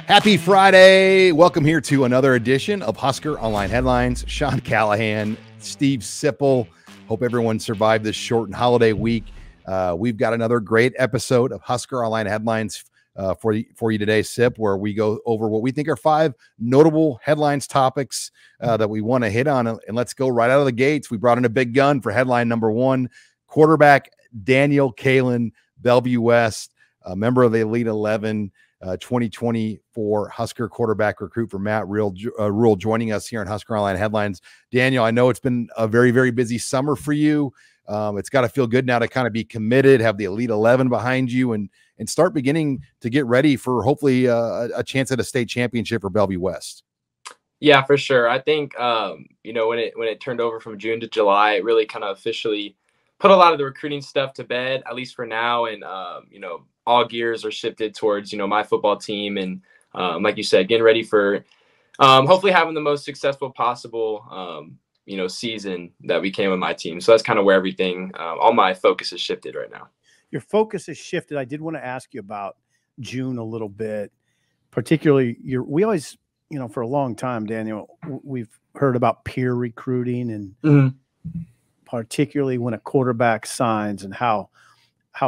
Happy Friday. Welcome here to another edition of Husker Online Headlines. Sean Callahan, Steve Sipple. Hope everyone survived this shortened holiday week. We've got another great episode of Husker Online Headlines for you today, Sip, where we go over what we think are 5 notable headlines topics that we want to hit on. And let's go right out of the gates. We brought in a big gun for headline number 1. Quarterback Daniel Kaelin, Bellevue West, a member of the Elite 11, 2024 Husker quarterback recruit for Matt Rule, joining us here on Husker Online Headlines. Daniel, I know it's been a very, very busy summer for you. It's got to feel good now to kind of be committed, have the Elite 11 behind you, and start beginning to get ready for hopefully a chance at a state championship for Bellevue West. Yeah, for sure. I think when it turned over from June to July, it really kind of officially put a lot of the recruiting stuff to bed, at least for now. And all gears are shifted towards my football team, and like you said, getting ready for hopefully having the most successful possible season that we can with my team. So that's kind of where everything, all my focus is shifted right now. Your focus is shifted. I did want to ask you about June a little bit, particularly we always, for a long time, Daniel, we've heard about peer recruiting and particularly when a quarterback signs and how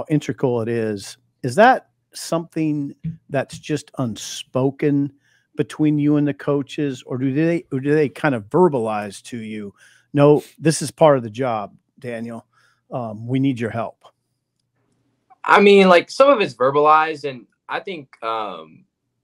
integral it is. Is that something that's just unspoken between you and the coaches, or do they kind of verbalize to you, no, this is part of the job, Daniel, we need your help? I mean, like, some of it's verbalized, and I think I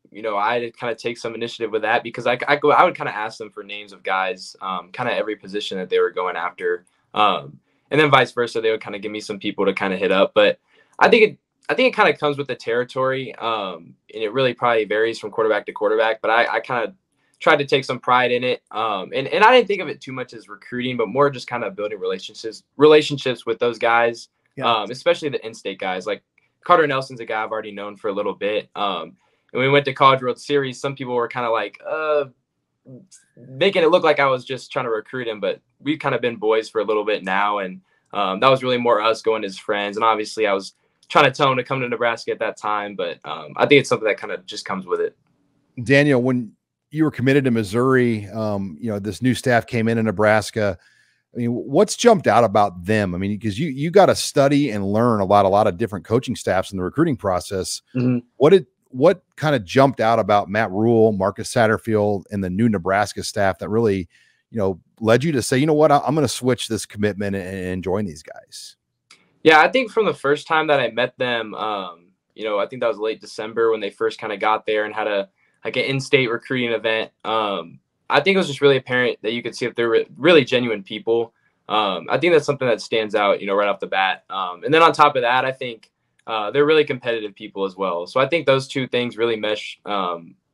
had to kind of take some initiative with that, because I would kind of ask them for names of guys, kind of every position that they were going after, and then vice versa, they would kind of give me some people to kind of hit up. But I think it kind of comes with the territory, and it really probably varies from quarterback to quarterback. But I kind of tried to take some pride in it, and I didn't think of it too much as recruiting, but more just kind of building relationships with those guys, especially the in-state guys. Like Carter Nelson's a guy I've already known for a little bit. And when we went to College World Series, some people were kind of like making it look like I was just trying to recruit him, but we've kind of been boys for a little bit now, and that was really more us going as friends. And obviously I was trying to tell him to come to Nebraska at that time, but I think it's something that kind of just comes with it. Daniel, when you were committed to Missouri, this new staff came in Nebraska. I mean, what's jumped out about them? I mean, because you got to study and learn about a lot of different coaching staffs in the recruiting process. Mm-hmm. What kind of jumped out about Matt Rule, Marcus Satterfield, and the new Nebraska staff that really, led you to say, you know what, I'm going to switch this commitment and join these guys? Yeah, I think from the first time that I met them, I think that was late December when they first kind of got there and had an in-state recruiting event. I think it was just really apparent that you could see if they're really genuine people. I think that's something that stands out, right off the bat. And then on top of that, I think they're really competitive people as well. So I think those two things really mesh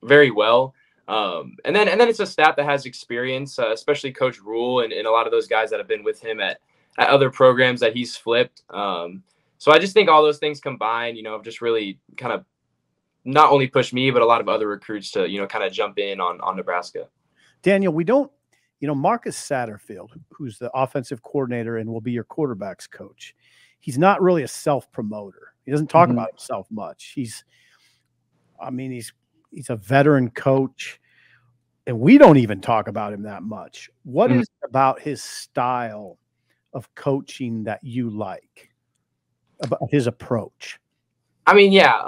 very well. And then it's a staff that has experience, especially Coach Rule and a lot of those guys that have been with him at other programs that he's flipped. So I just think all those things combined, just really kind of not only push me, but a lot of other recruits to, kind of jump in on Nebraska. Daniel, we don't, Marcus Satterfield, who's the offensive coordinator and will be your quarterback's coach, he's not really a self-promoter. He doesn't talk about himself much. He's a veteran coach, and we don't even talk about him that much. What is it about his style of coaching that you like, about his approach? I mean, yeah.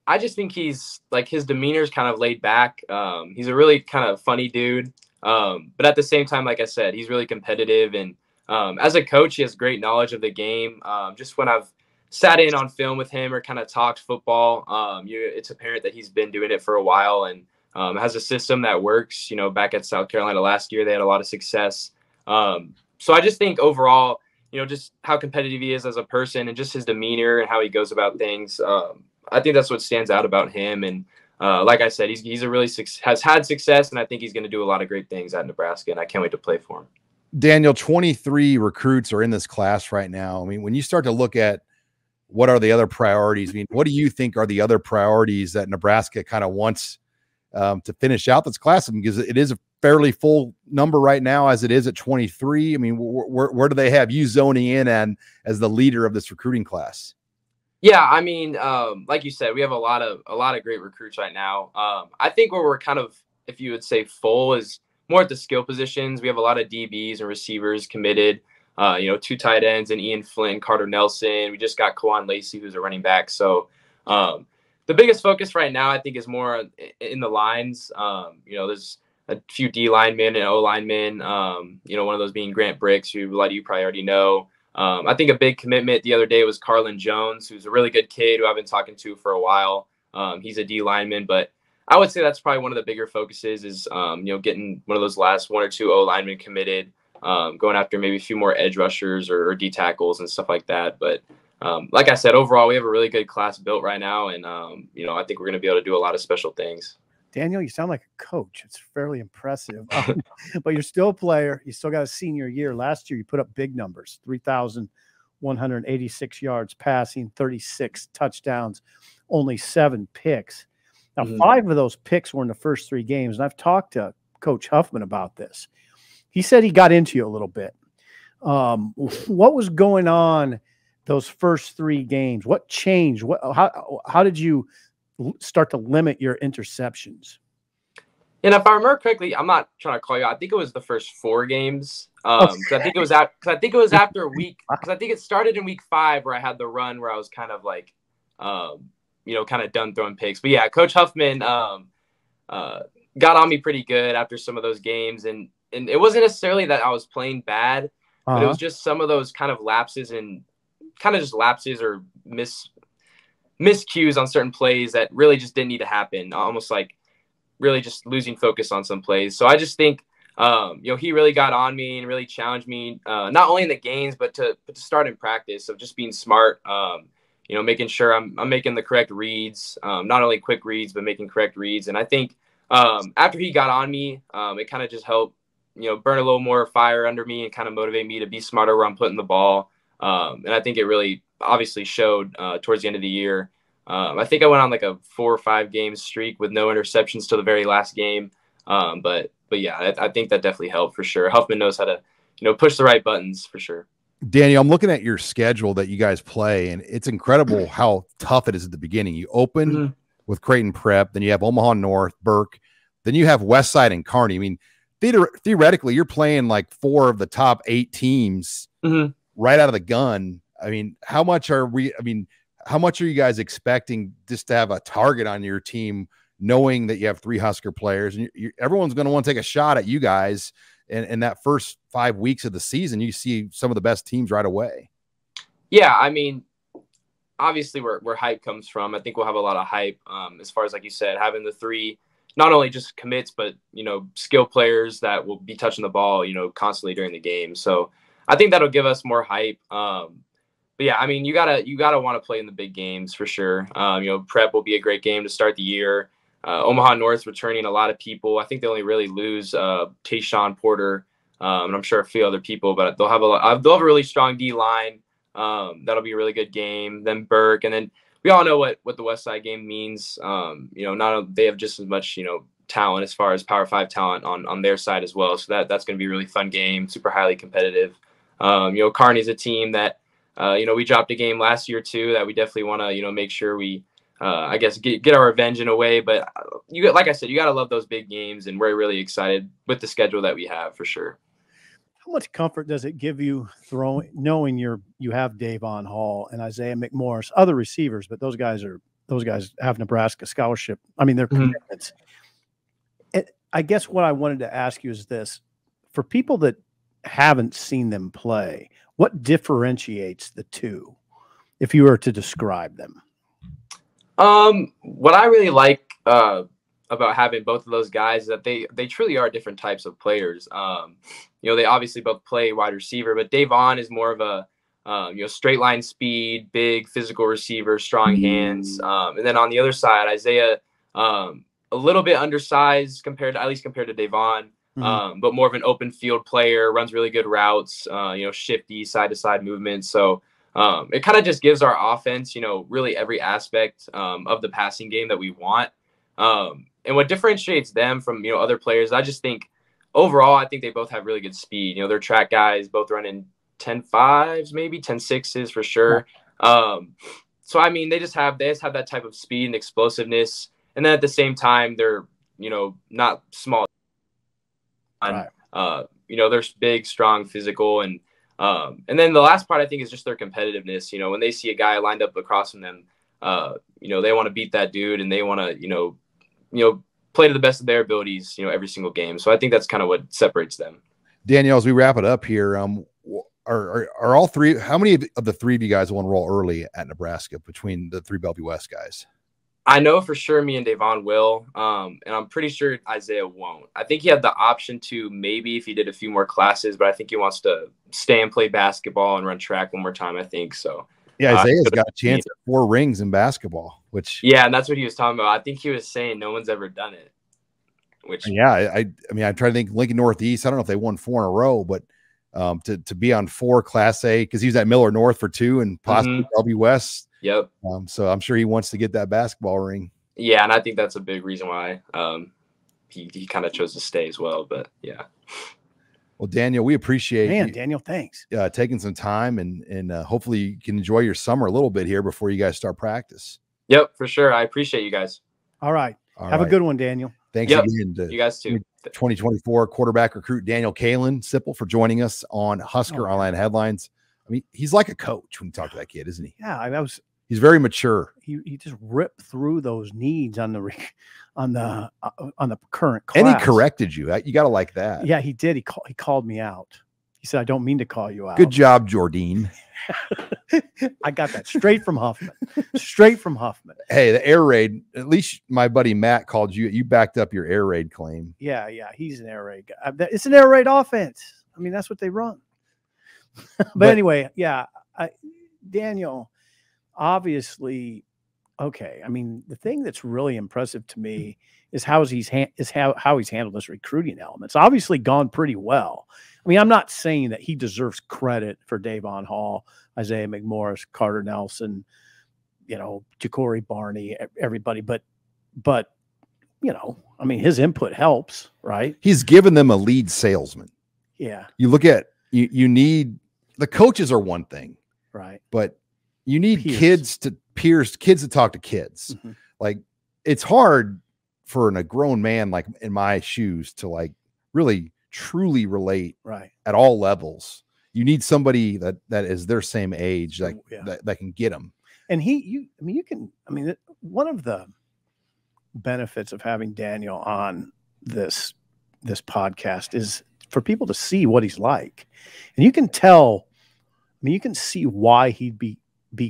I just think he's like, his demeanor is kind of laid back. He's a really kind of funny dude. But at the same time, like I said, he's really competitive. And as a coach, he has great knowledge of the game. Just when I've sat in on film with him or kind of talked football, it's apparent that he's been doing it for a while and has a system that works. Back at South Carolina last year, they had a lot of success. So I just think overall, just how competitive he is as a person and just his demeanor and how he goes about things. I think that's what stands out about him. And like I said, he's a really has had success, and I think he's going to do a lot of great things at Nebraska, and I can't wait to play for him. Daniel, 23 recruits are in this class right now. I mean, when you start to look at what are the other priorities, I mean, what do you think are the other priorities that Nebraska kind of wants to finish out this class? Because it is a fairly full number right now as it is at 23. I mean, where do they have you zoning in and as the leader of this recruiting class? Yeah, I mean, like you said, we have a lot of great recruits right now. I think where we're kind of, if you would say, full is more at the skill positions. We have a lot of DBs and receivers committed. Two tight ends and Ian Flynn, Carter Nelson. We just got Kawan Lacey, who's a running back. So the biggest focus right now, I think, is more in the lines. There's a few D linemen and O linemen. One of those being Grant Bricks, who a lot of you probably already know. I think a big commitment the other day was Carlin Jones, who's a really good kid who I've been talking to for a while. He's a D lineman, but I would say that's probably one of the bigger focuses is, getting one of those last one or two O linemen committed, going after maybe a few more edge rushers or D tackles and stuff like that. But like I said, overall, we have a really good class built right now. And, I think we're going to be able to do a lot of special things. Daniel, you sound like a coach. It's fairly impressive. But you're still a player. You still got a senior year. Last year, you put up big numbers, 3,186 yards passing, 36 touchdowns, only 7 picks. Now, 5 of those picks were in the first 3 games. And I've talked to Coach Huffman about this. He said he got into you a little bit. What was going on those first 3 games? What changed? How did you start to limit your interceptions? And if I remember correctly, I'm not trying to call you out. I think it was the first 4 games. I think it was after a week. Because I think it started in week 5 where I had the run where I was kind of like, kind of done throwing picks. But yeah, Coach Huffman got on me pretty good after some of those games, and it wasn't necessarily that I was playing bad, but it was just some of those kind of lapses or miscues on certain plays that really just didn't need to happen. Almost like really just losing focus on some plays. So I just think, he really got on me and really challenged me, not only in the games, but to start in practice of just being smart, making sure I'm making the correct reads, not only quick reads, but making correct reads. And I think after he got on me, it kind of just helped, burn a little more fire under me and kind of motivate me to be smarter where I'm putting the ball. And I think it really obviously showed towards the end of the year. I think I went on like a 4 or 5 game streak with no interceptions till the very last game. But yeah, I think that definitely helped for sure. Huffman knows how to, push the right buttons for sure. Daniel, I'm looking at your schedule that you guys play, and it's incredible how tough it is at the beginning. You open with Creighton Prep, then you have Omaha North, Burke, then you have Westside and Kearney. I mean, theoretically, you're playing like 4 of the top 8 teams right out of the gun. I mean, how much are you guys expecting just to have a target on your team, knowing that you have 3 Husker players, and everyone's going to want to take a shot at you guys? And that first 5 weeks of the season, you see some of the best teams right away. Yeah, I mean, obviously where hype comes from. I think we'll have a lot of hype as far as, like you said, having the 3, not only just commits, but, skill players that will be touching the ball, constantly during the game. So I think that'll give us more hype. But yeah, I mean, you gotta want to play in the big games for sure. Prep will be a great game to start the year. Omaha North returning a lot of people. I think they only really lose Tayshawn Porter, and I'm sure a few other people, but they'll have a really strong D line. That'll be a really good game. Then Burke, and then we all know what the West Side game means. They have just as much talent as far as Power 5 talent on their side as well. So that's going to be a really fun game, super highly competitive. Kearney's a team that we dropped a game last year too that we definitely want to make sure we. Get our revenge in a way, but like I said, you got to love those big games, and we're really excited with the schedule that we have for sure. How much comfort does it give you knowing you have Davon Hall and Isaiah McMorris, other receivers, but those guys have Nebraska scholarship. I mean, they're commitments. I guess what I wanted to ask you is this: for people that haven't seen them play, what differentiates the two, if you were to describe them? What I really like about having both of those guys is that they truly are different types of players. They obviously both play wide receiver, but Davon is more of a straight line speed, big physical receiver, strong hands. And then on the other side, Isaiah, a little bit undersized compared to Davon, but more of an open field player, runs really good routes, shifty side to side movement. So it kind of just gives our offense, really every aspect of the passing game that we want. And what differentiates them from, other players, I just think overall, I think they both have really good speed. They're track guys, both running 10.5s, maybe 10.6s for sure. So I mean, they just have that type of speed and explosiveness, and then at the same time, they're not small. Right. They're big, strong, physical, and then the last part I think is just their competitiveness. When they see a guy lined up across from them, they want to beat that dude, and they want to play to the best of their abilities, every single game. So I think that's kind of what separates them. Danielle, as we wrap it up here, are all three? How many of the three of you guys will enroll early at Nebraska between the three Bellevue West guys? I know for sure me and Davon will, and I'm pretty sure Isaiah won't. I think he had the option to maybe if he did a few more classes, but I think he wants to stay and play basketball and run track one more time, I think. So yeah, Isaiah's got a chance at 4 rings in basketball, which and that's what he was talking about. I think he was saying no one's ever done it. Which I mean, I try to think Lincoln Northeast. I don't know if they won 4 in a row, but to be on 4 Class A, because he was at Miller North for 2 and possibly Bellevue West. Yep. So I'm sure he wants to get that basketball ring. Yeah, and I think that's a big reason why he kind of chose to stay as well. But yeah. Well, Daniel, we appreciate you, Daniel, thanks. Taking some time, and hopefully you can enjoy your summer a little bit here before you guys start practice. Yep, for sure. I appreciate you guys. All right. Have a good one, Daniel. Thanks again to you guys too. 2024 quarterback recruit Daniel Kaelin Sipple for joining us on Husker Online Headlines. I mean, he's like a coach when you talk to that kid, isn't he? Yeah, he's very mature. He just ripped through those needs on the current class. And he corrected you. You got to like that. Yeah, he did. He called me out. He said, "I don't mean to call you out." Good job, Jordine. I got that straight from Huffman. Straight from Huffman. Hey, the air raid, at least my buddy Matt called you. You backed up your air raid claim. Yeah. He's an air raid guy. It's an air raid offense. I mean, that's what they run. but anyway, yeah. Daniel, obviously, okay. I mean, the thing that's really impressive to me is how he's handled this recruiting element. It's obviously gone pretty well. I mean, I'm not saying that he deserves credit for Davon Hall, Isaiah McMorris, Carter Nelson, Ja'Cory Barney, everybody. But I mean, his input helps, right? He's given them a lead salesman. Yeah. You look at you need the coaches are one thing, right? But you need kids to talk to kids. Mm-hmm. Like it's hard for a grown man like in my shoes to like really truly relate at all levels. You need somebody that is their same age, that can get them. And one of the benefits of having Daniel on this podcast is for people to see what he's like. And you can tell, you can see why he'd be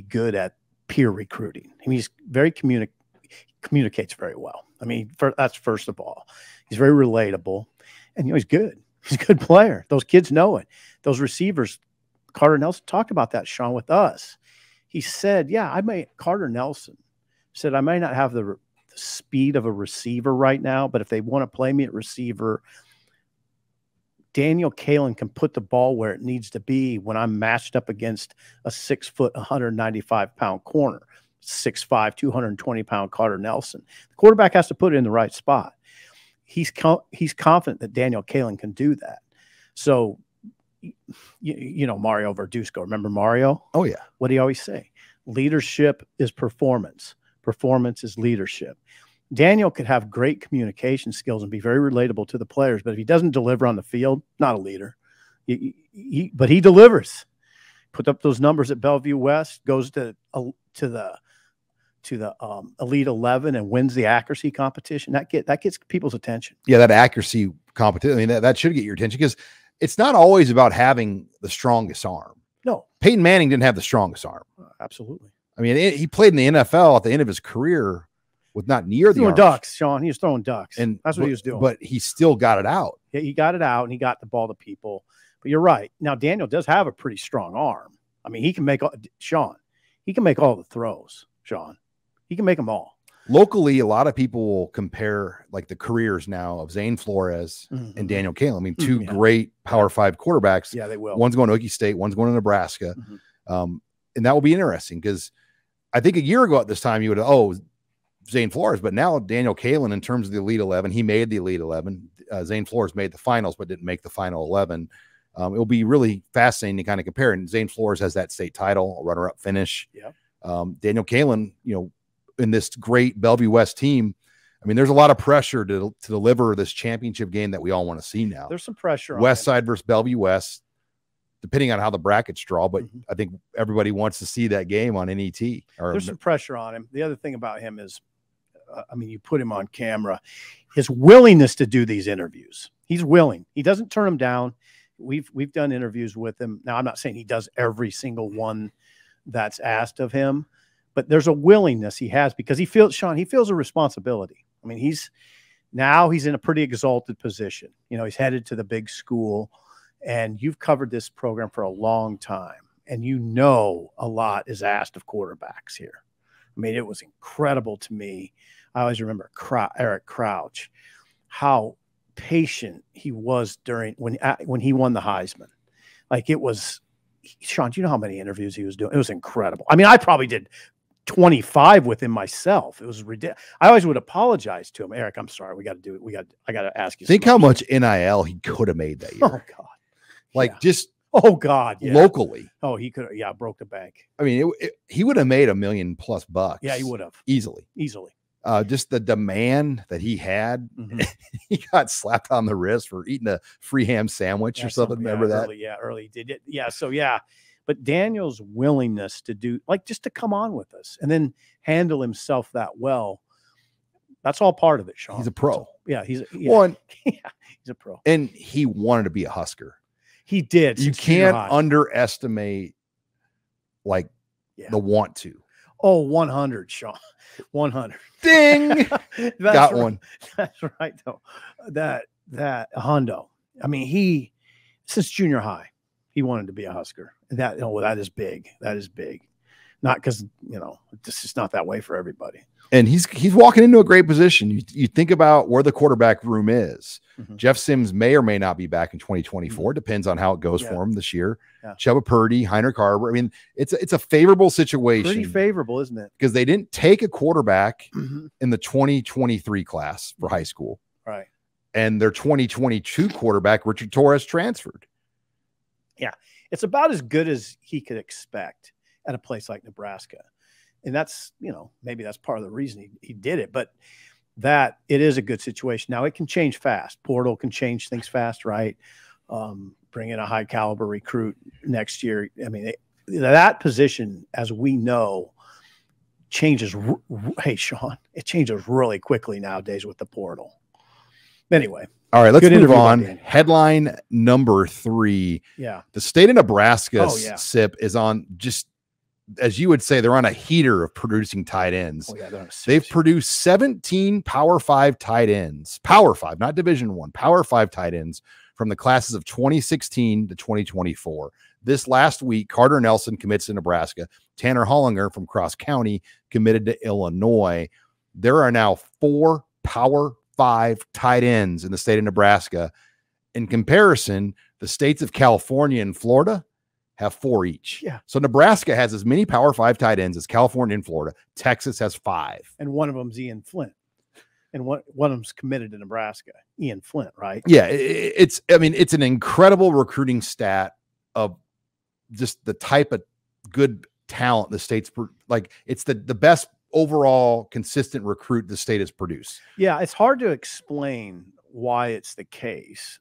good at peer recruiting. I mean, he's very communicates very well. I mean, that's first of all. He's very relatable, and he's good. He's a good player. Those kids know it. Those receivers, Carter Nelson talked about that, Sean, with us. He said, Carter Nelson said, I may not have the speed of a receiver right now, but if they want to play me at receiver, Daniel Kaelin can put the ball where it needs to be when I'm matched up against a 6 foot, 195-pound corner, 6'5", 220-pound Carter Nelson. The quarterback has to put it in the right spot. He's confident that Daniel Kaelin can do that. So, Mario Verduzco. Remember Mario? Oh, yeah. What do you always say? Leadership is performance. Performance is leadership. Daniel could have great communication skills and be very relatable to the players, but if he doesn't deliver on the field, not a leader. But he delivers. Put up those numbers at Bellevue West, goes to the Elite 11 and wins the accuracy competition. That gets people's attention. Yeah, that accuracy competition. I mean, that should get your attention because it's not always about having the strongest arm. No. Peyton Manning didn't have the strongest arm. Absolutely. I mean, he played in the NFL at the end of his career with not near the throwing ducks, Sean. He was throwing ducks. And that's what he was doing. But he still got it out. Yeah, he got it out and he got the ball to people. But you're right. Now, Daniel does have a pretty strong arm. I mean, he can make all the throws, Sean. He can make them all. Locally, a lot of people will compare like the careers now of Zane Flores and Daniel Kaelin. I mean, two great Power 5 quarterbacks. Yeah, they will. One's going to Okie State, one's going to Nebraska. And that will be interesting because I think a year ago at this time you would have, Zane Flores, but now Daniel Kaelin in terms of the Elite 11, he made the Elite 11. Zane Flores made the finals but didn't make the final 11. It'll be really fascinating to kind of compare. And Zane Flores has that state title, a runner-up finish. Yeah. Daniel Kaelin, in this great Bellevue West team, I mean, there's a lot of pressure to deliver this championship game that we all want to see now. There's some pressure on West Side versus Bellevue West, depending on how the brackets draw, but I think everybody wants to see that game on NET. There's some pressure on him. The other thing about him is, you put him on camera, his willingness to do these interviews. He's willing. He doesn't turn them down. We've done interviews with him. Now, I'm not saying he does every single one that's asked of him, but there's a willingness he has because he feels a responsibility. I mean, he's in a pretty exalted position. He's headed to the big school, and you've covered this program for a long time, and a lot is asked of quarterbacks here. I mean, it was incredible to me. I always remember Eric Crouch, how patient he was when he won the Heisman. Like, it was, Sean, do you know how many interviews he was doing? It was incredible. I mean, I probably did 25 with him myself. It was ridiculous. I always would apologize to him. Eric, I'm sorry. We got to do it. I got to ask you. Think how much NIL he could have made that year. Oh God. Just. Oh God. Yeah. Locally. Oh, he could. Yeah. Broke the bank. I mean, he would have made $1 million+ bucks. Yeah, he would have easily. Just the demand that he had. He got slapped on the wrist for eating a free ham sandwich or something. Remember that? Early did it. Yeah. So yeah. But Daniel's willingness to do, just to come on with us and then handle himself that well, that's all part of it, Sean. He's a pro. He's a pro. And he wanted to be a Husker. He did. You can't underestimate the want to. Oh, 100, Sean. 100. Ding. Got one. That's right, though. That Hondo. I mean, since junior high, he wanted to be a Husker. That is big. That is big. Not because, it's just not that way for everybody. And he's walking into a great position. You think about where the quarterback room is. Jeff Sims may or may not be back in 2024. Depends on how it goes for him this year. Yeah. Chubba Purdy, Heinrich Harbor. I mean, it's a favorable situation. Pretty favorable, isn't it? Because they didn't take a quarterback in the 2023 class for high school. Right. And their 2022 quarterback, Richard Torres, transferred. Yeah. It's about as good as he could expect at a place like Nebraska. And that's, maybe that's part of the reason he did it, but it is a good situation. Now it can change fast. Portal can change things fast, right? Bring in a high caliber recruit next year. I mean, that position, as we know, changes. Hey, Sean, it changes really quickly nowadays with the portal. Anyway. All right, let's move on. Headline number 3. Yeah. The state of Nebraska, SIP, is on just, as you would say, they're on a heater of producing tight ends. Oh, yeah, they've produced 17 Power 5 tight ends. Power 5, not Division 1. Power 5 tight ends from the classes of 2016 to 2024. This last week, Carter Nelson commits to Nebraska. Tanner Hollinger from Cross County committed to Illinois. There are now 4 Power 5 tight ends in the state of Nebraska. In comparison, the states of California and Florida have 4 each. Yeah. So Nebraska has as many Power 5 tight ends as California and Florida. Texas has 5. And one of them's Ian Flint. And one of them's committed to Nebraska. Ian Flint, right? Yeah. It's an incredible recruiting stat of just the type of good talent the state's it's the best overall consistent recruit the state has produced. Yeah, it's hard to explain why it's the case.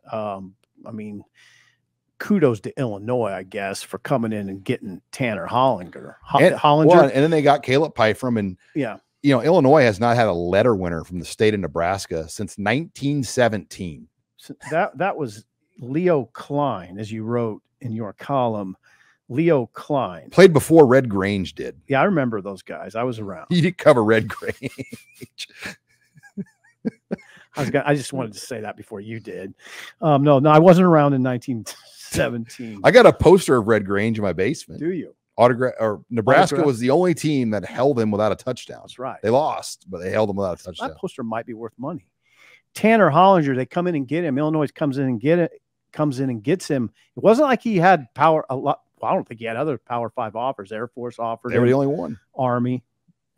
Kudos to Illinois, I guess, for coming in and getting Tanner Hollinger. And then they got Caleb Pyfrom, and yeah, Illinois has not had a letter winner from the state of Nebraska since 1917. So that was Leo Klein, as you wrote in your column. Leo Klein played before Red Grange did. Yeah, I remember those guys. I was around. You did cover Red Grange. I just wanted to say that before you did. No, I wasn't around in 1917. I got a poster of Red Grange in my basement. Do you? Nebraska was the only team that held him without a touchdown. That's right. They lost, but they held him without a touchdown. That poster might be worth money. Tanner Hollinger, they come in and get him. Illinois comes in and gets him. It wasn't like he had power a lot. Well, I don't think he had other Power 5 offers. Air Force offered. They were the only one. Army.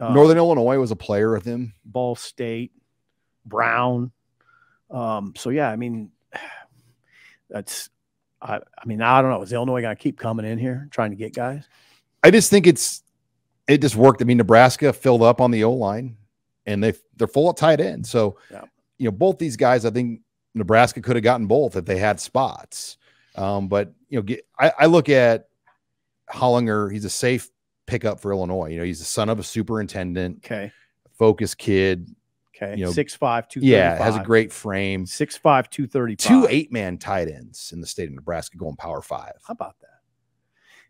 Northern Illinois was a player with him. Ball State. Brown. So yeah, I don't know. Is Illinois going to keep coming in here trying to get guys? I just think it's it just worked. I mean, Nebraska filled up on the O-line, and they're full at tight end. So, both these guys, I think Nebraska could have gotten both if they had spots. But I look at Hollinger. He's a safe pickup for Illinois. He's the son of a superintendent. Okay. Focused kid. Okay. 6'5", 235. Yeah, has a great frame. 6'5", 235. 2 8-man tight ends in the state of Nebraska going Power 5. How about that?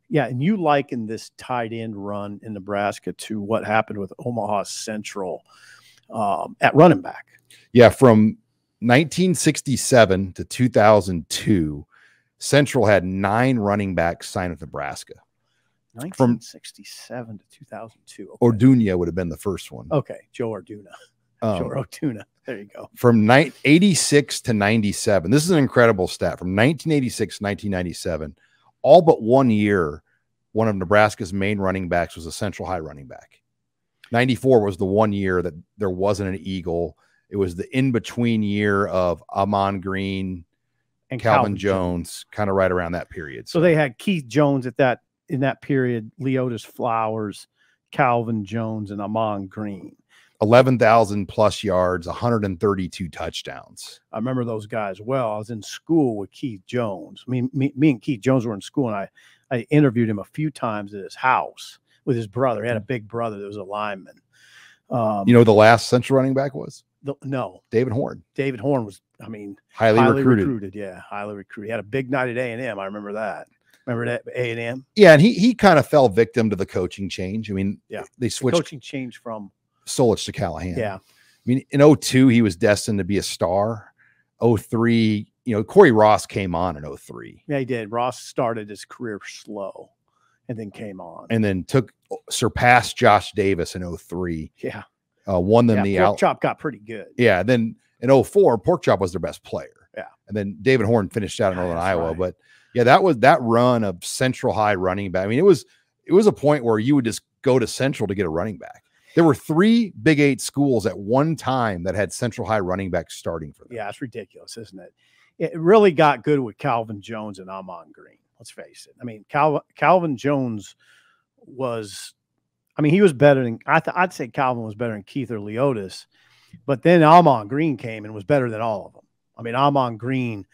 Yeah, and you liken this tight end run in Nebraska to what happened with Omaha Central at running back. Yeah, from 1967 to 2002, Central had 9 running backs signed with Nebraska. 1967 to 2002. Okay. Orduña would have been the first one. Okay, Joe Orduña. Joe Orduña. There you go. From 86 to 97. This is an incredible stat. From 1986 to 1997, all but 1 year, one of Nebraska's main running backs was a Central High running back. 94 was the 1 year that there wasn't an Eagle. It was the in-between year of Amon Green and Calvin Jones, kind of right around that period. So they had Keith Jones in that period, Leotis Flowers, Calvin Jones, and Amon Green. 11,000 plus yards, 132 touchdowns. I remember those guys well. I was in school with Keith Jones. Me and Keith Jones were in school, and I interviewed him a few times at his house with his brother. He had a big brother that was a lineman. The last Central running back was? No. David Horn. David Horn was, highly recruited. Yeah, highly recruited. He had a big night at A&M. I remember that. Remember that A&M? Yeah, and he kind of fell victim to the coaching change. They switched coaching change from Solich to Callahan. Yeah. In 2002, he was destined to be a star. 2003, Corey Ross came on in 2003. Yeah, he did. Ross started his career slow and then came on. And then surpassed Josh Davis in 2003. Yeah. Won them the Pork Chop got pretty good. Yeah. Then in 2004, Pork Chop was their best player. Yeah. And then David Horn finished out in Northern Iowa. Right. But yeah, that was that run of Central High running back. It was a point where you would just go to Central to get a running back. There were 3 Big 8 schools at one time that had Central High running backs starting for them. Yeah, it's ridiculous, isn't it? It really got good with Calvin Jones and Amon Green. Let's face it. Calvin Jones was, he was better than, I'd say Calvin was better than Keith or Leotis, but then Amon Green came and was better than all of them. Amon Green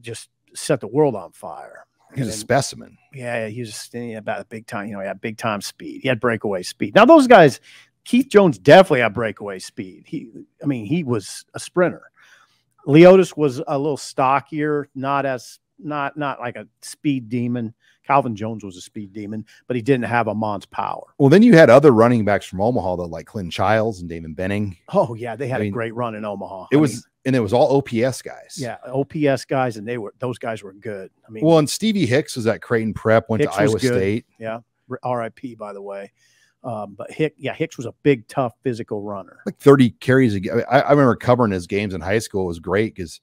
just set the world on fire. He's a specimen. Yeah, he was about a big time. He had big time speed. He had breakaway speed. Now those guys, Keith Jones definitely had breakaway speed. He was a sprinter. Leotis was a little stockier, not like a speed demon. Calvin Jones was a speed demon, but he didn't have Amon's power. Well, then you had other running backs from Omaha, though, like Clinton Childs and David Benning. Oh yeah, they had a great run in Omaha. It was all OPS guys. Yeah, OPS guys, and those guys were good. And Stevie Hicks was at Creighton Prep, went to Iowa State. Yeah, RIP, by the way. But Hicks was a big, tough, physical runner. Like 30 carries a game. I remember covering his games in high school. It was great because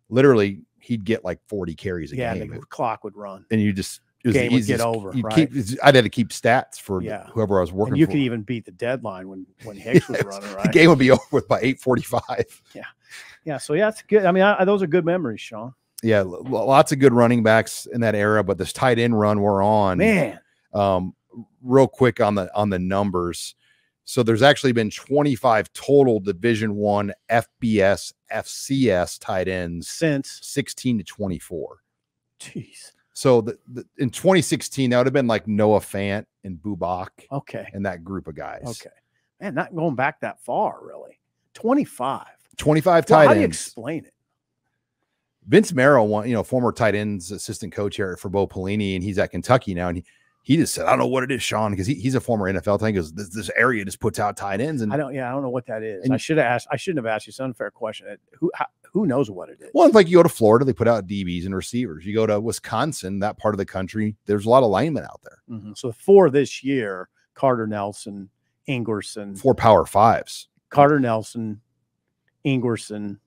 literally he'd get like 40 carries a game. Yeah, the clock would run, and you just game would get over. Right? I'd had to keep stats for whoever I was working. And you for. could even beat the deadline when Hicks was running. Right, the game would be over with by 8:45. Yeah. So it's good. Those are good memories, Sean. Yeah, lots of good running backs in that era, but this tight end run we're on, man. Real quick on the numbers. So there's actually been 25 total Division I FBS, FCS tight ends since 16 to 24. Jeez. So in 2016, that would have been like Noah Fant and Bubak. Okay. And that group of guys. Okay. Man, not going back that far, really. 25 tight ends. How do you explain it? Vince Merrill, former tight ends assistant coach here for Bo Pelini, and he's at Kentucky now. And he just said, I don't know what it is, Sean, because he's a former NFL thing. He goes, this area just puts out tight ends. And I don't know what that is. I shouldn't have asked you. It's an unfair question. Who knows what it is? Well, it's like you go to Florida, they put out DBs and receivers. You go to Wisconsin, that part of the country, there's a lot of linemen out there. Mm-hmm. So 4 this year, Carter Nelson, Ingerson. 4 Power 5s. Carter Nelson, Ingerson,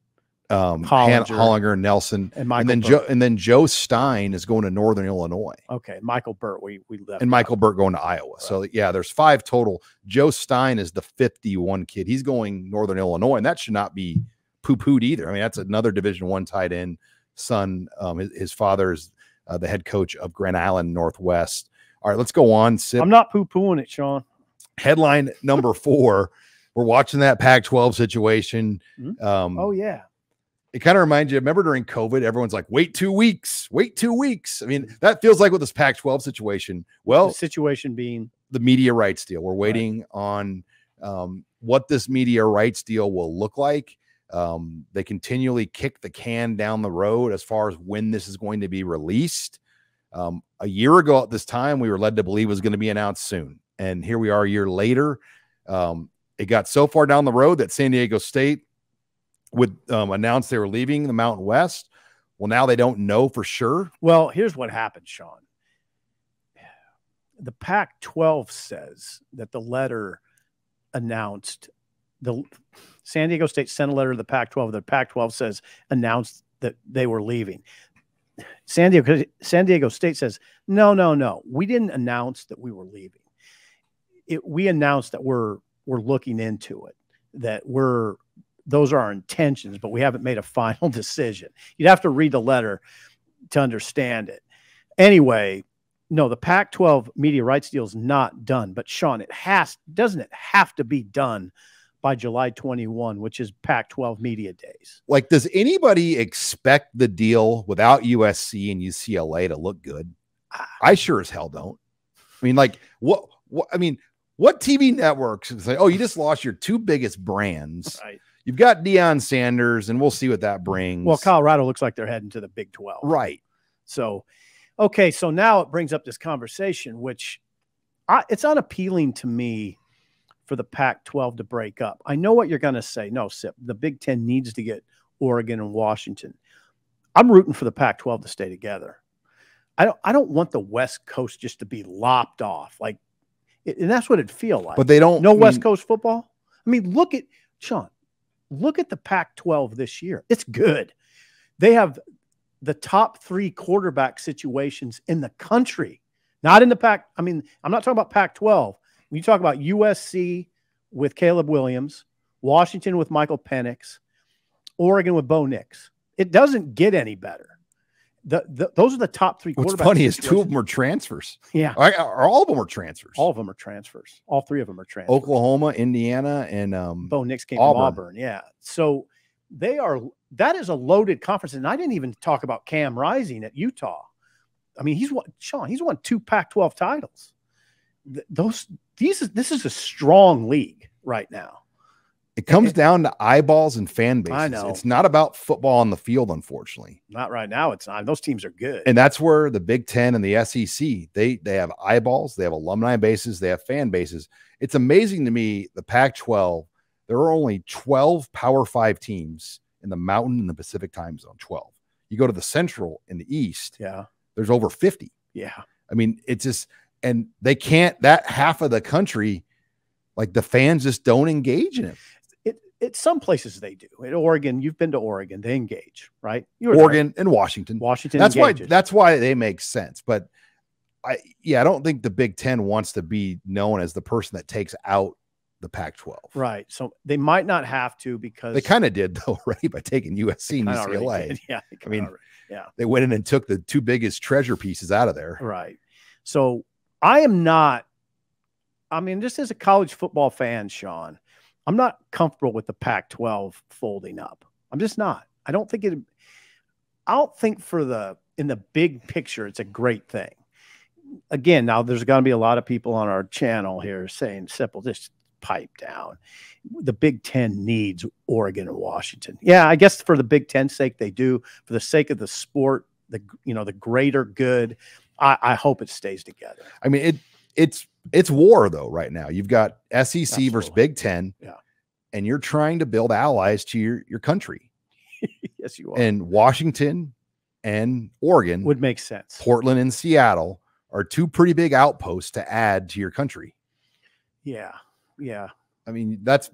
Hollinger, Nelson, and then Joe Stein is going to Northern Illinois. Okay, Michael Burt, we left, and Michael Burt going to Iowa. Right. So yeah, there's 5 total. Joe Stein is the 51 kid. He's going Northern Illinois, and that should not be poo-pooed either. That's another Division I tight end son. His father is the head coach of Grand Island Northwest. All right, let's go on. Sip. I'm not poo-pooing it, Sean. Headline number 4. We're watching that Pac-12 situation. Oh, yeah. It kind of reminds you, remember during COVID, everyone's like, wait 2 weeks, wait 2 weeks. I mean, that feels like with this Pac-12 situation. Well, the situation being the media rights deal. We're waiting on what this media rights deal will look like. They continually kick the can down the road as far as when this is going to be released. A year ago at this time, we were led to believe it was going to be announced soon. And here we are a year later. It got so far down the road that San Diego State would announce they were leaving the Mountain West. Well, now they don't know for sure. Well, here's what happened, Sean. The Pac-12 says that the letter announced the San Diego State sent a letter to the Pac-12. The Pac-12 says announced that they were leaving. San Diego State says, no. We didn't announce that we were leaving. We announced that we're looking into it, that those are our intentions, but we haven't made a final decision. You'd have to read the letter to understand it. Anyway, no, the Pac-12 media rights deal is not done. But Sean, doesn't it have to be done by July 21, which is Pac-12 media days? Like, does anybody expect the deal without USC and UCLA to look good? I sure as hell don't. I mean, like, what TV networks say, oh, you just lost your 2 biggest brands. Right. You've got Deion Sanders, and we'll see what that brings. Well, Colorado looks like they're heading to the Big 12. Right. So, okay, so now it brings up this conversation, which it's unappealing to me for the Pac-12 to break up. I know what you're going to say. No, Sip, the Big 10 needs to get Oregon and Washington. I'm rooting for the Pac-12 to stay together. I don't want the West Coast just to be lopped off. And that's what it'd feel like. But they don't. West Coast football. I mean, look at the Pac-12 this year. It's good. They have the top 3 quarterback situations in the country, not in the Pac. I mean, I'm not talking about Pac-12. When you talk about USC with Caleb Williams, Washington with Michael Penix, Oregon with Bo Nix, it doesn't get any better. Those are the top 3 quarterbacks. What's funny is 2 of them are transfers. Yeah. All of them are transfers. All of them are transfers. All 3 of them are transfers. Oklahoma, Indiana, and Bo Nix came Auburn. from Auburn. Yeah. So that is a loaded conference. And I didn't even talk about Cam Rising at Utah. I mean, he's won 2 Pac-12 titles. This is a strong league right now. It comes down to eyeballs and fan bases. I know. It's not about football on the field, unfortunately. Not right now. It's not. Those teams are good. And that's where the Big Ten and the SEC, they have eyeballs, they have alumni bases, they have fan bases. It's amazing to me, the Pac-12, there are only 12 Power 5 teams in the Mountain and the Pacific time zone, 12. You go to the Central in the East, there's over 50. Yeah. I mean, it's just, and they can't, that half of the country, like the fans just don't engage in it. Some places they do. In Oregon, you've been to Oregon, they engage, right? Oregon and Washington. That's engages. That's why they make sense. But I don't think the Big Ten wants to be known as the person that takes out the Pac-12. Right. So they might not have to, because they kind of did though, right? By taking USC and UCLA. Yeah. I mean, they went in and took the 2 biggest treasure pieces out of there. Right. So just as a college football fan, Sean, I'm not comfortable with the Pac-12 folding up. I'm just not. I don't think in the big picture, it's a great thing. Again, now there's going to be a lot of people on our channel here saying, simple, just pipe down. The Big Ten needs Oregon and Washington. Yeah, I guess for the Big Ten's sake, they do. For the sake of the sport, the greater good, I hope it stays together. I mean, it's war though right now. You've got SEC Absolutely. Versus Big Ten, and you're trying to build allies to your country. Yes, you are. And Washington and Oregon would make sense. Portland and Seattle are 2 pretty big outposts to add to your country. Yeah. I mean, that's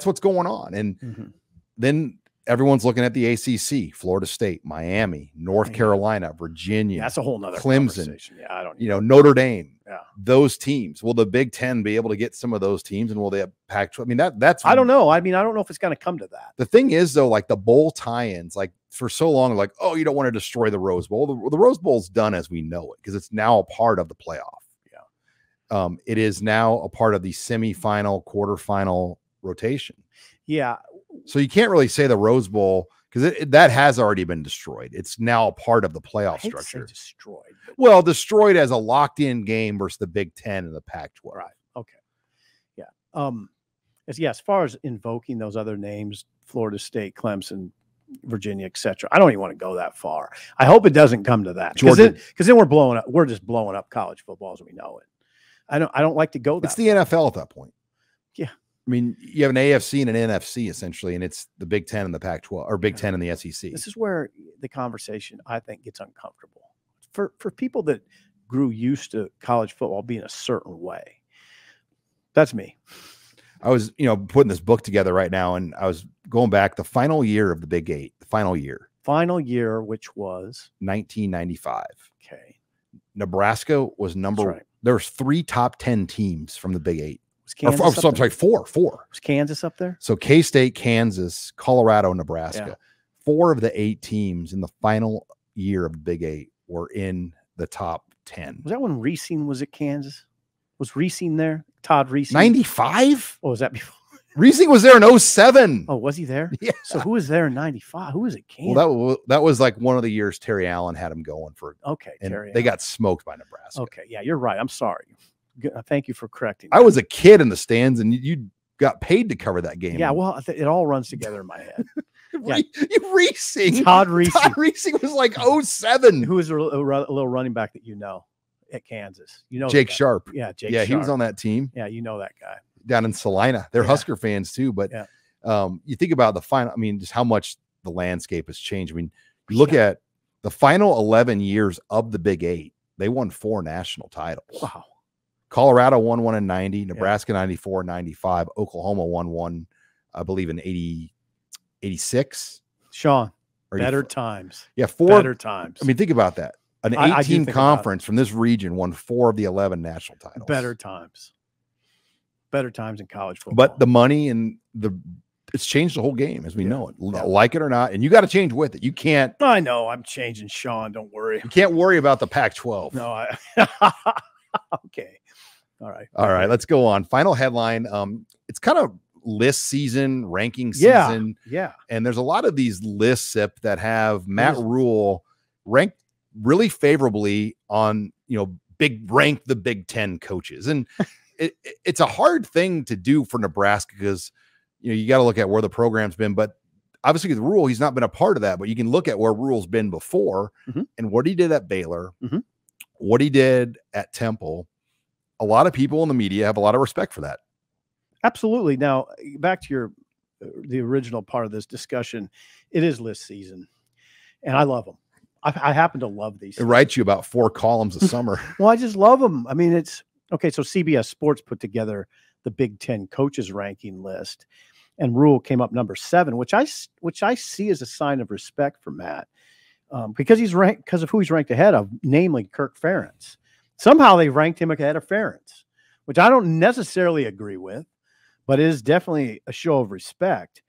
what's going on. And then everyone's looking at the ACC, Florida State, Miami, North Carolina, Virginia. That's a whole nother Clemson. Conversation. Yeah, I don't. Notre Dame. Yeah, those teams. Will the Big Ten be able to get some of those teams, and will they have Pac-12? I mean, that's. I don't know. I mean, I don't know if it's going to come to that. The thing is, though, like the bowl tie-ins, like for so long, like, oh, you don't want to destroy the Rose Bowl. The Rose Bowl's done as we know it because it's now a part of the playoff. it is now a part of the semifinal, quarterfinal rotation. Yeah. So you can't really say the Rose Bowl because that has already been destroyed. It's now a part of the playoff structure. Destroyed. Well, destroyed as a locked-in game versus the Big Ten and the Pac-12. Right. Okay. Yeah. As far as invoking those other names, Florida State, Clemson, Virginia, etc. I don't even want to go that far. I hope it doesn't come to that because then we're blowing up. We're just blowing up college football as we know it. I don't like to go that. It's the NFL at that point. Yeah. I mean, you have an AFC and an NFC essentially, and it's the Big Ten and the Pac-12 or Big Ten and the SEC. This is where the conversation I think gets uncomfortable for people that grew used to college football being a certain way. That's me. I was, putting this book together right now, and I was going back the final year of the Big Eight, the final year, which was 1995. Okay. Nebraska was there was 3 top 10 teams from the Big Eight. Was Kansas I'm sorry, 4. Was Kansas up there? So K-State, Kansas, Colorado, Nebraska. Yeah. 4 of the 8 teams in the final year of the Big Eight were in the top 10. Was that when Reesing was at Kansas? Was Reesing there? Todd Reesing? 95? Oh, was that before? Reesing was there in 07. Oh, was he there? Yeah. So who was there in 95? Who was at Kansas? Well, that was like one of the years Terry Allen had him going for. Okay, and Terry they Allen. got smoked by Nebraska. Okay, yeah, you're right. I'm sorry. Thank you for correcting me. I was a kid in the stands, and you got paid to cover that game. Yeah, well, it all runs together in my head. Yeah. Reesing. Todd Reesing. Todd Reesing was like 07. Who was a little running back that at Kansas? Jake Sharp. Yeah, Jake Sharp. He was on that team. Yeah, you know that guy. Down in Salina. They're Husker fans too, but you think about the final, just how much the landscape has changed. You look at the final 11 years of the Big Eight, they won 4 national titles. Wow. Colorado won 1 in 90, Nebraska 94, 95, Oklahoma won 1, I believe in 86. Sean, better times. Yeah, 4 better times. Think about that. An 8-team conference from this region won 4 of the 11 national titles. Better times in college football. But the money and it's changed the whole game as we know it, like it or not. And you got to change with it. You can't. I know I'm changing, Sean. Don't worry. You can't worry about the Pac-12. No, okay. All right. Let's go on. Final headline. It's kind of list season, ranking season. Yeah. And there's a lot of these lists, Sip, that have Matt Rule ranked really favorably on, rank the Big Ten coaches. And it's a hard thing to do for Nebraska because, you got to look at where the program's been. But obviously, the Rule, he's not been a part of that. But you can look at where Rule's been before and what he did at Baylor, what he did at Temple. A lot of people in the media have a lot of respect for that. Absolutely. Now, back to the original part of this discussion, it is list season, and I love them. I happen to love these. It writes you about 4 columns a summer. Well, I just love them. It's okay. So CBS Sports put together the Big Ten coaches ranking list, and Rule came up number 7, which I see as a sign of respect for Matt, because he's ranked because of who he's ranked ahead of, namely Kirk Ferentz. Somehow they ranked him ahead of Ferentz, which I don't necessarily agree with, but it is definitely a show of respect.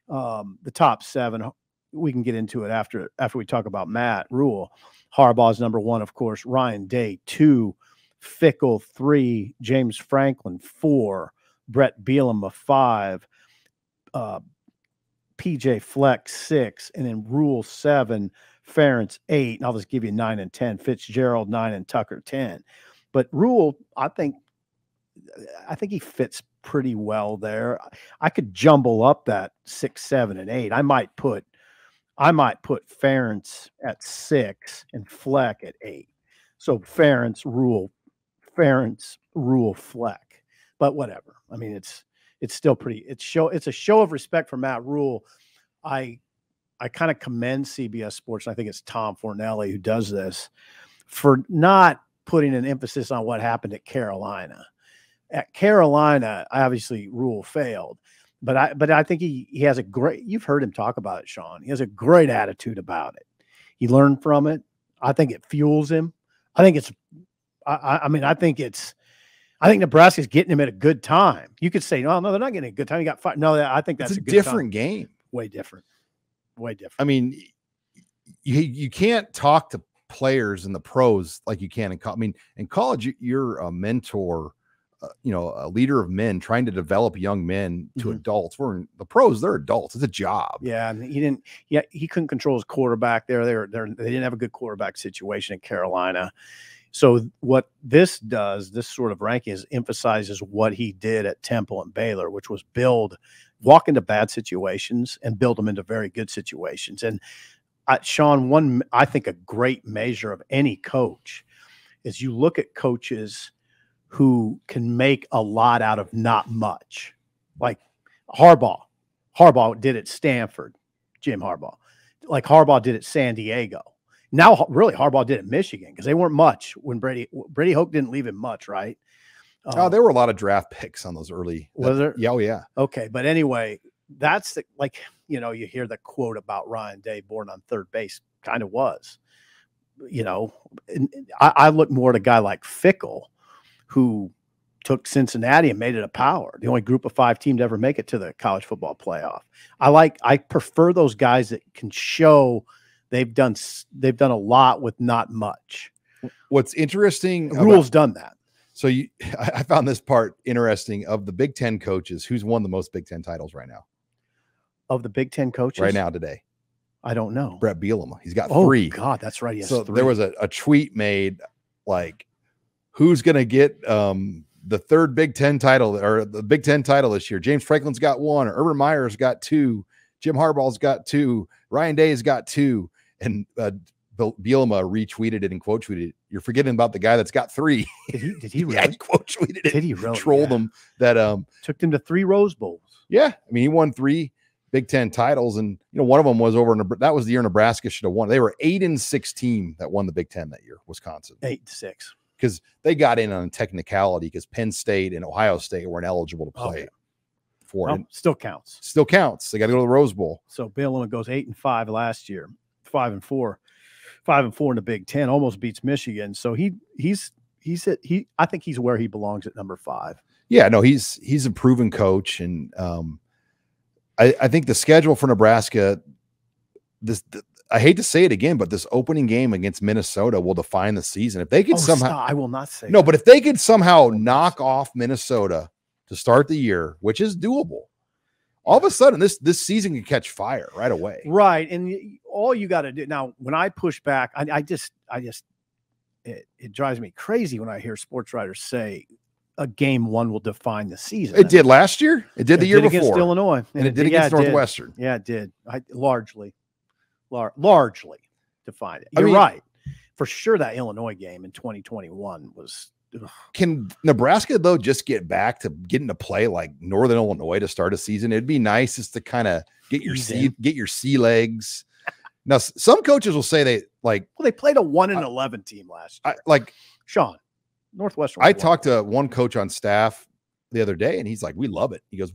The top 7, we can get into it after we talk about Matt Rule. Harbaugh's number 1, of course. Ryan Day 2, Fickle 3, James Franklin 4, Brett Bielema 5, PJ Fleck 6, and then Rule 7, Ferentz 8, and I'll just give you 9 and 10, Fitzgerald 9, and Tucker 10. But Rule, I think he fits pretty well there. I could jumble up that 6, 7, and 8. I might put Ferentz at 6 and Fleck at 8. So Ferentz, Rule, Fleck. But whatever. It's still pretty. It's a show of respect for Matt Rule. I kind of commend CBS Sports, and I think it's Tom Fornelli who does this, for not putting an emphasis on what happened at Carolina. At Carolina, obviously Rule failed, but I think he has a great. You've heard him talk about it, Sean. He has a great attitude about it. He learned from it. I think it fuels him. I think Nebraska's getting him at a good time. You could say, no, they're not getting a good time. He got fired. No, I think that's a good different time. Game. Way different. You can't talk to players in the pros like you can in college. I mean, in college, you're a mentor, a leader of men trying to develop young men to adults. We're in the pros, they're adults. It's a job. Yeah. And he couldn't control his quarterback there. They didn't have a good quarterback situation in Carolina. So what this does, this sort of ranking, is emphasizes what he did at Temple and Baylor, which was walk into bad situations and build them into very good situations. And Sean, I think a great measure of any coach is you look at coaches who can make a lot out of not much. Like Harbaugh. Harbaugh did at Stanford, Jim Harbaugh. Like Harbaugh did at San Diego. Now, really, Harbaugh did at Michigan because they weren't much when Brady Hoke didn't leave him much, right? There were a lot of draft picks on those early. Was there? Yeah, oh yeah. Okay, but anyway, that's you hear the quote about Ryan Day, born on third base, kind of was. I look more at a guy like Fickle, who took Cincinnati and made it a power. The only group of 5 team to ever make it to the college football playoff. I prefer those guys that can show they've done a lot with not much. What's interesting, Rule's done that. So I found this part interesting. Of the Big Ten coaches, who's won the most Big Ten titles right now? Of the Big Ten coaches right now today? I don't know. Brett Bielema. He's got 3. Oh God, that's right. Yes. So 3. there was a tweet made like, who's going to get the third Big Ten title or the Big Ten title this year? James Franklin's got 1, or Urban Meyer's got 2, Jim Harbaugh's got 2, Ryan Day's got 2, and Bielema retweeted it and quote tweeted it. You're forgetting about the guy that's got 3. Did he really? Yeah, he quote tweeted it. Did he really? Trolled him that took him to 3 Rose Bowls. Yeah, I mean, he won 3 Big Ten titles, and one of them was that was the year Nebraska should have won. They were 8-6 team that won the Big Ten that year. Wisconsin 8-6 because they got in on technicality because Penn State and Ohio State weren't eligible to play for it. Still counts. Still counts. They got to go to the Rose Bowl. So Bielema goes 8-5 last year, 5-4. 5-4 in the Big Ten, almost beats Michigan. So I think he's where he belongs at number 5. Yeah, no, he's a proven coach, and I think the schedule for Nebraska, I hate to say it again, but this opening game against Minnesota will define the season. If they could I will not say no, but if they could somehow knock off Minnesota to start the year, which is doable, all of a sudden this season can catch fire right away. Right. And all you got to do now, when I push back, it drives me crazy when I hear sports writers say a game 1 will define the season. It did last year. It did the year before against Illinois, and it did against Northwestern. Yeah, it did. Largely defined it. You're right. For sure, that Illinois game in 2021 was. Ugh. Can Nebraska, though, just get back to getting to play like Northern Illinois to start a season? It'd be nice just to kind of get your sea legs. Now, some coaches will say they played a 1-11 team last year. Sean, Northwestern. I talked to one coach on staff the other day, and he's like, "We love it." He goes,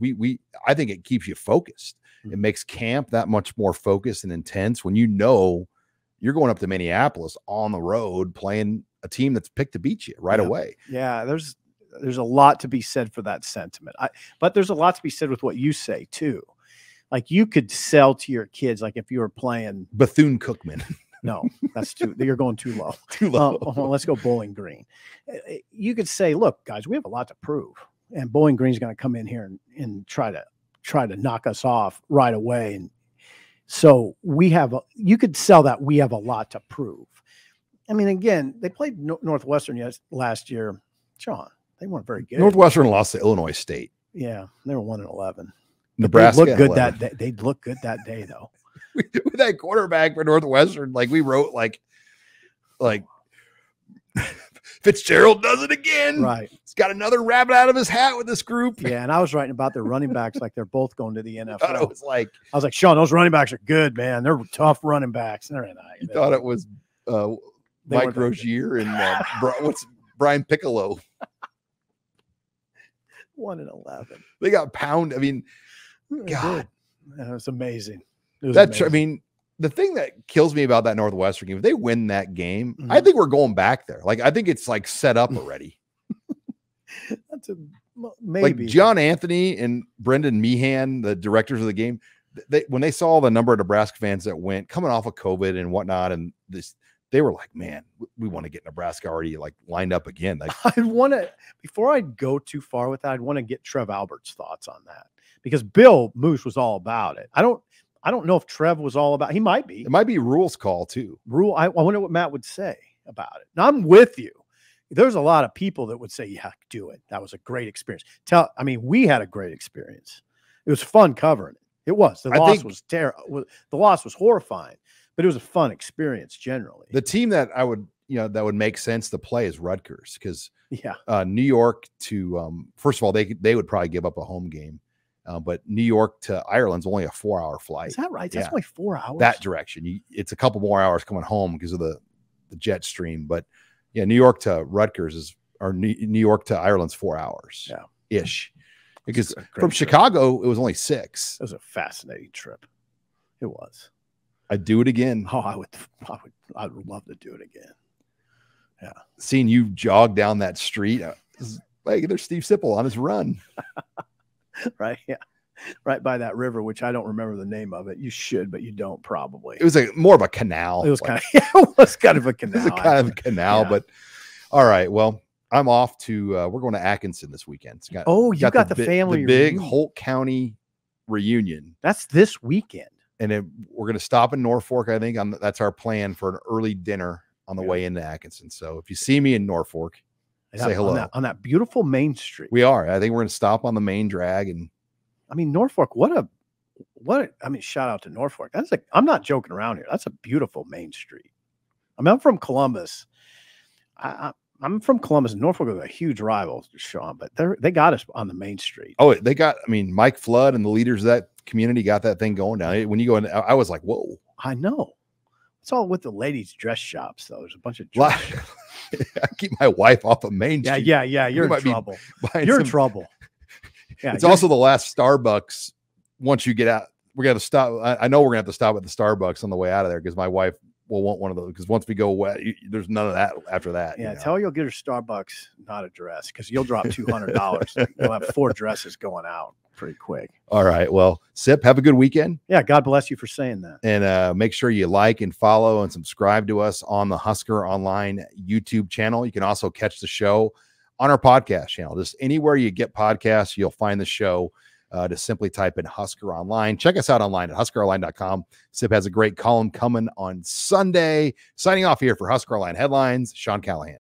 I think it keeps you focused. Mm-hmm. It makes camp that much more focused and intense when you're going up to Minneapolis on the road playing a team that's picked to beat you right away. Yeah, there's a lot to be said for that sentiment. But there's a lot to be said with what you say too. Like you could sell to your kids, like if you were playing Bethune-Cookman. No, that's you're going too low. Too low. Let's go Bowling Green. You could say, look, guys, we have a lot to prove. And Bowling Green's going to come in here and try to knock us off right away. And so you could sell that we have a lot to prove. I mean, again, they played Northwestern last year. Sean, they weren't very good. Northwestern lost to Illinois State. Yeah, they were 1-11. Nebraska looked good that day. They looked good that day, though. With that quarterback for Northwestern, we wrote like Fitzgerald does it again. Right. He's got another rabbit out of his hat with this group. Yeah, and I was writing about their running backs like they're both going to the NFL. I was like, Sean, those running backs are good, man. They're tough running backs. They're not. You thought it was Mike Rozier and what's Brian Piccolo. 1-11. They got pounded. I mean, God, that was amazing. I mean, the thing that kills me about that Northwestern game, if they win that game, I think we're going back there. I think it's set up already. That's maybe. John Anthony and Brendan Meehan, the directors of the game, when they saw the number of Nebraska fans that went coming off of COVID and whatnot, and they were like, man, we want to get Nebraska already like lined up again. Like, I'd want to, before I'd go too far with that, I'd want to get Trev Albert's thoughts on that, because Bill Moose was all about it. I don't know if Trev was all about. He might be. It might be Rule's call too. Rule. I wonder what Matt would say about it. Now, I'm with you. There's a lot of people that would say, yeah, do it. That was a great experience. We had a great experience. It was fun covering it. It was. The loss was terrible. The loss was horrifying, but it was a fun experience generally. The team that I would, that would make sense to play is Rutgers, because yeah, New York to first of all, they would probably give up a home game, but New York to Ireland's only a 4-hour flight. Is that right? That's only 4 hours. That direction. It's a couple more hours coming home because of the jet stream, but yeah, New York to Rutgers New York to Ireland's 4 hours. Yeah, ish. Because trip. from Chicago, it was only 6. It was a fascinating trip. It was. I'd do it again. Oh, I would love to do it again. Yeah. Seeing you jog down that street, like there's Steve Sipple on his run. Right. Yeah. Right by that river, which I don't remember the name of it. You should, but you don't probably. It was more of a canal. It was it was kind of a canal. It was kind of a canal, but all right. Well, I'm off to we're going to Atkinson this weekend. You got the family big reunion. Holt County reunion. That's this weekend. And then we're going to stop in Norfolk. I think that's our plan for an early dinner on the way into Atkinson. So if you see me in Norfolk, say hello on that beautiful main street. We are. I think we're going to stop on the main drag. And Norfolk, shout out to Norfolk. I'm not joking around here. That's a beautiful main street. I'm from Columbus. I'm from Columbus, and Norfolk is a huge rival, Sean, but they got us on the main street. Oh, they got, Mike Flood and the leaders of that community got that thing going down. When you go in, I was like, whoa. I know. It's all with the ladies' dress shops, though. There's a bunch of dress shops. I keep my wife off of Main Street. Yeah. You're in trouble. You're in trouble. Yeah, it's also the last Starbucks. Once you get out, we're going to stop. I know we're going to have to stop at the Starbucks on the way out of there, because my wife will want one of those, because once we go wet, there's none of that after that. Yeah, tell her you'll get her Starbucks, not a dress, because you'll drop $200. You'll have 4 dresses going out pretty quick. All right. Well, Sip, have a good weekend. Yeah, God bless you for saying that. And make sure you like and follow and subscribe to us on the Husker Online YouTube channel. You can also catch the show on our podcast channel. Just anywhere you get podcasts, you'll find the show. To simply type in Husker Online. Check us out online at HuskerOnline.com. Sip has a great column coming on Sunday. Signing off here for Husker Online Headlines, Sean Callahan.